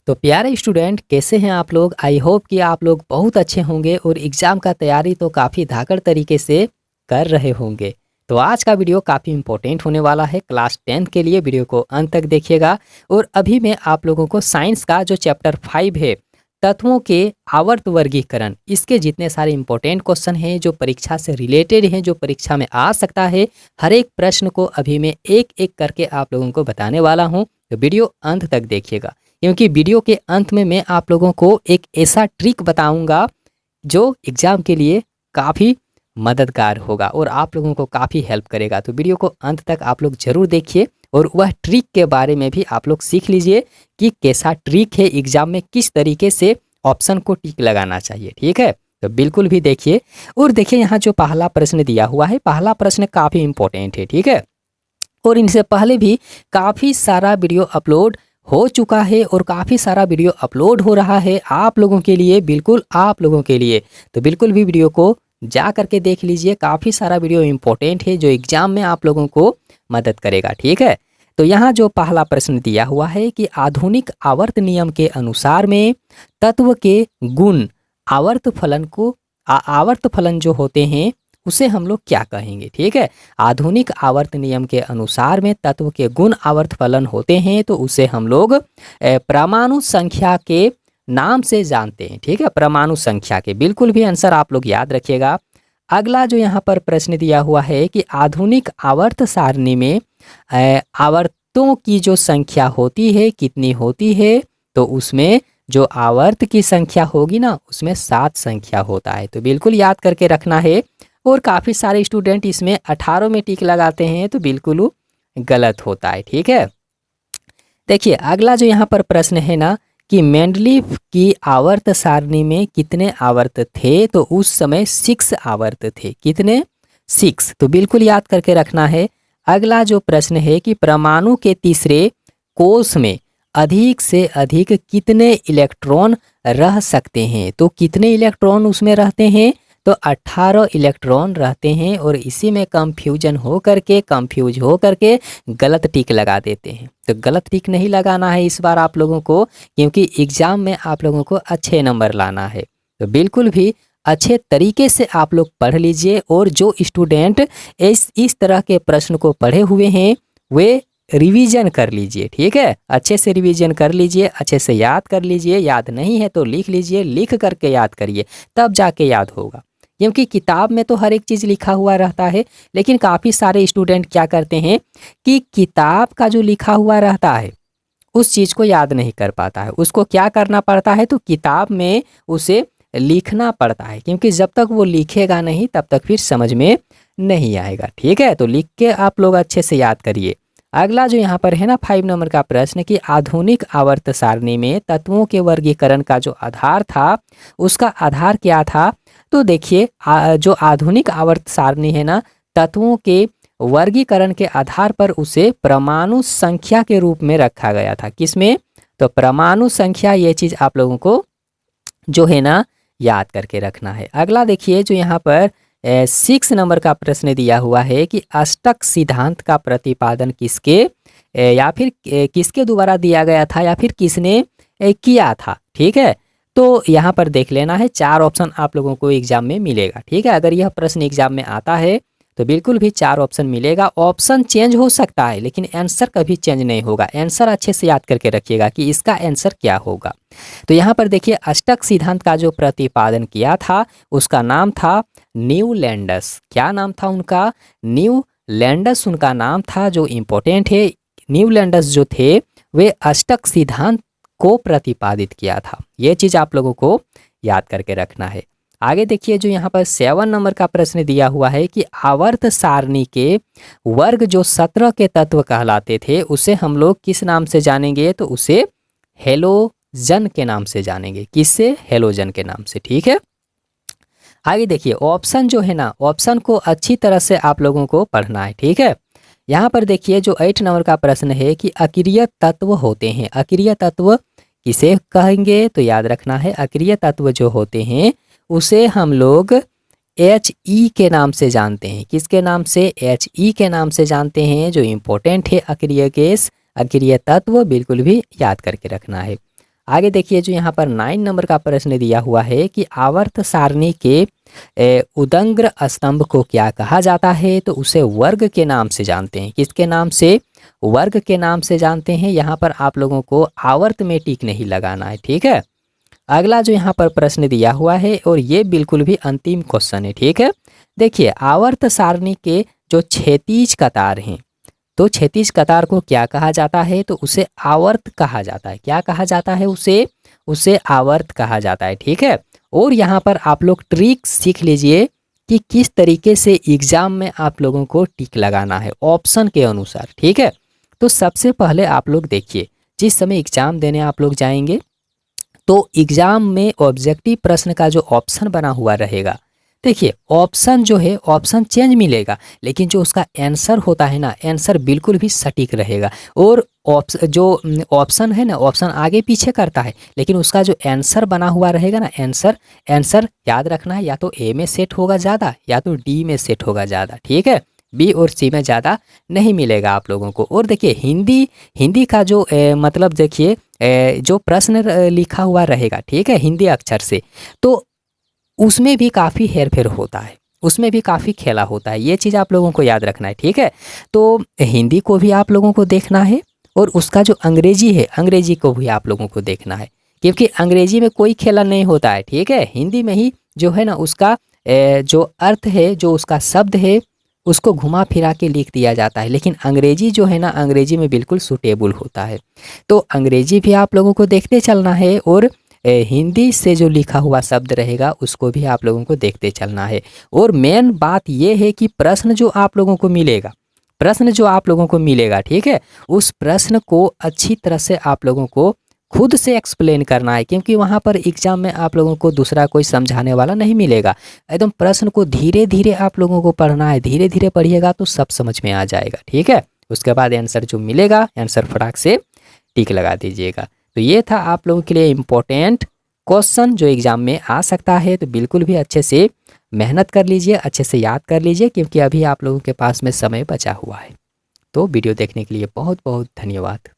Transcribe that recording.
तो प्यारे स्टूडेंट, कैसे हैं आप लोग। आई होप कि आप लोग बहुत अच्छे होंगे और एग्ज़ाम का तैयारी तो काफ़ी धाकड़ तरीके से कर रहे होंगे। तो आज का वीडियो काफ़ी इंपॉर्टेंट होने वाला है क्लास 10 के लिए। वीडियो को अंत तक देखिएगा। और अभी मैं आप लोगों को साइंस का जो चैप्टर 5 है, तत्वों के आवर्त वर्गीकरण, इसके जितने सारे इंपॉर्टेंट क्वेश्चन हैं जो परीक्षा से रिलेटेड हैं, जो परीक्षा में आ सकता है, हर एक प्रश्न को अभी मैं एक एक करके आप लोगों को बताने वाला हूँ। तो वीडियो अंत तक देखिएगा, क्योंकि वीडियो के अंत में मैं आप लोगों को एक ऐसा ट्रिक बताऊंगा जो एग्ज़ाम के लिए काफ़ी मददगार होगा और आप लोगों को काफ़ी हेल्प करेगा। तो वीडियो को अंत तक आप लोग ज़रूर देखिए और वह ट्रिक के बारे में भी आप लोग सीख लीजिए कि कैसा ट्रिक है, एग्ज़ाम में किस तरीके से ऑप्शन को टिक लगाना चाहिए। ठीक है, तो बिल्कुल भी देखिए। और देखिए यहाँ जो पहला प्रश्न दिया हुआ है, पहला प्रश्न काफ़ी इंपॉर्टेंट है। ठीक है, और इनसे पहले भी काफ़ी सारा वीडियो अपलोड हो चुका है और काफ़ी सारा वीडियो अपलोड हो रहा है आप लोगों के लिए, बिल्कुल आप लोगों के लिए। तो बिल्कुल भी वीडियो को जा करके देख लीजिए। काफ़ी सारा वीडियो इंपॉर्टेंट है जो एग्जाम में आप लोगों को मदद करेगा। ठीक है, तो यहाँ जो पहला प्रश्न दिया हुआ है कि आधुनिक आवर्त नियम के अनुसार में तत्व के गुण आवर्त फलन को आवर्त फलन जो होते हैं उसे हम लोग क्या कहेंगे। ठीक है, आधुनिक आवर्त नियम के अनुसार में तत्व के गुण आवर्त फलन होते हैं तो उसे हम लोग परमाणु संख्या के नाम से जानते हैं। ठीक है, परमाणु संख्या के, बिल्कुल भी आंसर आप लोग याद रखिएगा। अगला जो यहाँ पर प्रश्न दिया हुआ है कि आधुनिक आवर्त सारणी में आवर्तों की जो संख्या होती है कितनी होती है, तो उसमें जो आवर्त की संख्या होगी ना, उसमें 7 संख्या होता है। तो बिल्कुल याद करके रखना है। और काफ़ी सारे स्टूडेंट इसमें 18 में टिक लगाते हैं, तो बिल्कुल गलत होता है। ठीक है, देखिए अगला जो यहाँ पर प्रश्न है ना कि मेंडलीफ की आवर्त सारणी में कितने आवर्त थे, तो उस समय 6 आवर्त थे। कितने? 6। तो बिल्कुल याद करके रखना है। अगला जो प्रश्न है कि परमाणु के तीसरे कोष में अधिक से अधिक कितने इलेक्ट्रॉन रह सकते हैं, तो कितने इलेक्ट्रॉन उसमें रहते हैं, तो 18 इलेक्ट्रॉन रहते हैं। और इसी में कंफ्यूज हो करके गलत टिक लगा देते हैं। तो गलत टिक नहीं लगाना है इस बार आप लोगों को, क्योंकि एग्जाम में आप लोगों को अच्छे नंबर लाना है। तो बिल्कुल भी अच्छे तरीके से आप लोग पढ़ लीजिए। और जो स्टूडेंट इस तरह के प्रश्न को पढ़े हुए हैं वे रिवीजन कर लीजिए। ठीक है, अच्छे से रिवीजन कर लीजिए, अच्छे से याद कर लीजिए। याद नहीं है तो लिख लीजिए, लिख करके याद करिए, तब जाके याद होगा। क्योंकि किताब में तो हर एक चीज़ लिखा हुआ रहता है, लेकिन काफ़ी सारे स्टूडेंट क्या करते हैं कि किताब का जो लिखा हुआ रहता है उस चीज़ को याद नहीं कर पाता है। उसको क्या करना पड़ता है, तो किताब में उसे लिखना पड़ता है, क्योंकि जब तक वो लिखेगा नहीं तब तक फिर समझ में नहीं आएगा। ठीक है, तो लिख के आप लोग अच्छे से याद करिए। अगला जो यहाँ पर है ना 5 नंबर का प्रश्न कि आधुनिक आवर्त सारणी में तत्वों के वर्गीकरण का जो आधार था उसका आधार क्या था, तो देखिए जो आधुनिक आवर्त सारणी है ना, तत्वों के वर्गीकरण के आधार पर उसे परमाणु संख्या के रूप में रखा गया था। किसमें, तो परमाणु संख्या। ये चीज़ आप लोगों को जो है ना याद करके रखना है। अगला देखिए जो यहाँ पर 6 नंबर का प्रश्न दिया हुआ है कि अष्टक सिद्धांत का प्रतिपादन किसके या फिर किसके द्वारा दिया गया था, या फिर किसने किया था। ठीक है, तो यहाँ पर देख लेना है। 4 ऑप्शन आप लोगों को एग्जाम में मिलेगा। ठीक है, अगर यह प्रश्न एग्जाम में आता है तो बिल्कुल भी 4 ऑप्शन मिलेगा। ऑप्शन चेंज हो सकता है लेकिन आंसर कभी चेंज नहीं होगा। आंसर अच्छे से याद करके रखिएगा कि इसका आंसर क्या होगा। तो यहाँ पर देखिए अष्टक सिद्धांत का जो प्रतिपादन किया था उसका नाम था न्यूलैंडस। क्या नाम था उनका? न्यूलैंडस उनका नाम था। जो इम्पोर्टेंट है, न्यूलैंडस जो थे वे अष्टक सिद्धांत को प्रतिपादित किया था। ये चीज़ आप लोगों को याद करके रखना है। आगे देखिए जो यहाँ पर 7 नंबर का प्रश्न दिया हुआ है कि आवर्त सारणी के वर्ग जो 17 के तत्व कहलाते थे उसे हम लोग किस नाम से जानेंगे, तो उसे हेलोजन के नाम से जानेंगे। किससे? हेलोजन के नाम से। ठीक है, आगे देखिए ऑप्शन जो है ना, ऑप्शन को अच्छी तरह से आप लोगों को पढ़ना है। ठीक है, यहाँ पर देखिए जो 8 नंबर का प्रश्न है कि अक्रिय तत्व होते हैं। अक्रिय तत्व किसे कहेंगे, तो याद रखना है अक्रिय तत्व जो होते हैं उसे हम लोग He के नाम से जानते हैं। किसके नाम से? He के नाम से जानते हैं। जो इम्पोर्टेंट है अक्रिय गैस, अक्रिय तत्व, बिल्कुल भी याद करके रखना है। आगे देखिए जो यहाँ पर 9 नंबर का प्रश्न दिया हुआ है कि आवर्त सारणी के उदंग्र स्तंभ को क्या कहा जाता है, तो उसे वर्ग के नाम से जानते हैं। किसके नाम से? वर्ग के नाम से जानते हैं। यहाँ पर आप लोगों को आवर्त में टिक नहीं लगाना है, ठीक है। अगला जो यहाँ पर प्रश्न दिया हुआ है और ये बिल्कुल भी अंतिम क्वेश्चन है, ठीक है। देखिए आवर्त सारणी के जो क्षैतिज कतार हैं, तो क्षैतिज कतार को क्या कहा जाता है, तो उसे आवर्त कहा जाता है। क्या कहा जाता है? उसे आवर्त कहा जाता है, ठीक है। और यहाँ पर आप लोग ट्रिक सीख लीजिए कि किस तरीके से एग्जाम में आप लोगों को टिक लगाना है ऑप्शन के अनुसार, ठीक है। तो सबसे पहले आप लोग देखिए, जिस समय एग्जाम देने आप लोग जाएंगे तो एग्जाम में ऑब्जेक्टिव प्रश्न का जो ऑप्शन बना हुआ रहेगा, देखिए ऑप्शन जो है ऑप्शन चेंज मिलेगा, लेकिन जो उसका आंसर होता है ना, आंसर बिल्कुल भी सटीक रहेगा। और जो ऑप्शन है ना, ऑप्शन आगे पीछे करता है, लेकिन उसका जो आंसर बना हुआ रहेगा ना, आंसर याद रखना है, या तो ए में सेट होगा ज़्यादा या तो डी में सेट होगा ज़्यादा, ठीक है। बी और सी में ज़्यादा नहीं मिलेगा आप लोगों को। और देखिए हिंदी का जो मतलब देखिए जो प्रश्न लिखा हुआ रहेगा, ठीक है, हिंदी अक्षर से, तो उसमें भी काफ़ी हेरफेर होता है, उसमें भी काफ़ी खेला होता है। ये चीज़ आप लोगों को याद रखना है, ठीक है। तो हिंदी को भी आप लोगों को देखना है और उसका जो अंग्रेजी है, अंग्रेजी को भी आप लोगों को देखना है, क्योंकि अंग्रेजी में कोई खेला नहीं होता है, ठीक है। हिंदी में ही जो है ना उसका जो अर्थ है, जो उसका शब्द है, उसको घुमा फिरा के लिख दिया जाता है। लेकिन अंग्रेजी जो है ना, अंग्रेजी में बिल्कुल सूटेबल होता है। तो अंग्रेजी भी आप लोगों को देखते चलना है और हिंदी से जो लिखा हुआ शब्द रहेगा उसको भी आप लोगों को देखते चलना है। और मेन बात ये है कि प्रश्न जो आप लोगों को मिलेगा, ठीक है, उस प्रश्न को अच्छी तरह से आप लोगों को खुद से एक्सप्लेन करना है, क्योंकि वहाँ पर एग्जाम में आप लोगों को दूसरा कोई समझाने वाला नहीं मिलेगा। एकदम प्रश्न को धीरे धीरे आप लोगों को पढ़ना है, धीरे धीरे पढ़िएगा तो सब समझ में आ जाएगा, ठीक है। उसके बाद आंसर जो मिलेगा, आंसर फटाक से टिक लगा दीजिएगा। तो ये था आप लोगों के लिए इम्पोर्टेंट क्वेश्चन जो एग्जाम में आ सकता है। तो बिल्कुल भी अच्छे से मेहनत कर लीजिए, अच्छे से याद कर लीजिए, क्योंकि अभी आप लोगों के पास में समय बचा हुआ है। तो वीडियो देखने के लिए बहुत बहुत धन्यवाद।